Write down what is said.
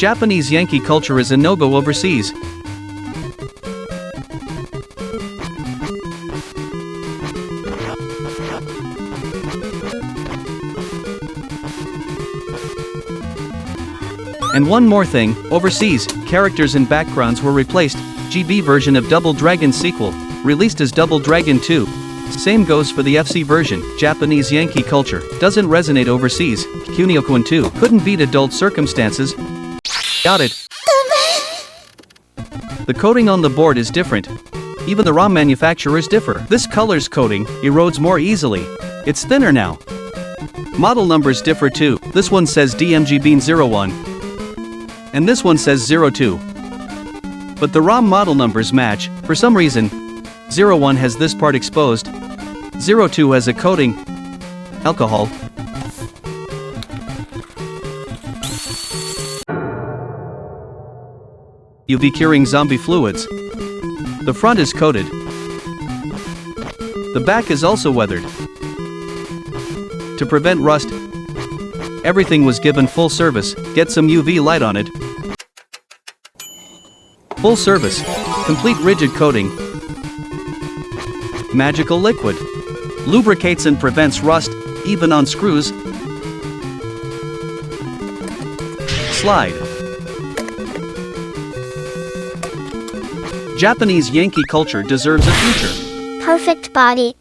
Japanese Yankee culture is a no-go overseas. And one more thing, overseas, characters and backgrounds were replaced. GB version of Double Dragon sequel, released as Double Dragon 2. Same goes for the FC version. Japanese Yankee culture doesn't resonate overseas. Kunio-kun 2 couldn't beat adult circumstances. Got it. The coating on the board is different. Even the ROM manufacturers differ. This color's coating erodes more easily. It's thinner now. Model numbers differ too. This one says DMG Bean 01. And this one says 02. But the ROM model numbers match. For some reason, 01 has this part exposed. 02 has a coating. Alcohol. UV curing zombie fluids. The front is coated. The back is also weathered. To prevent rust, everything was given full service. Get some UV light on it. Full service. Complete rigid coating. Magical liquid. Lubricates and prevents rust, even on screws. Slide. Japanese Yankee culture deserves a future. Perfect body.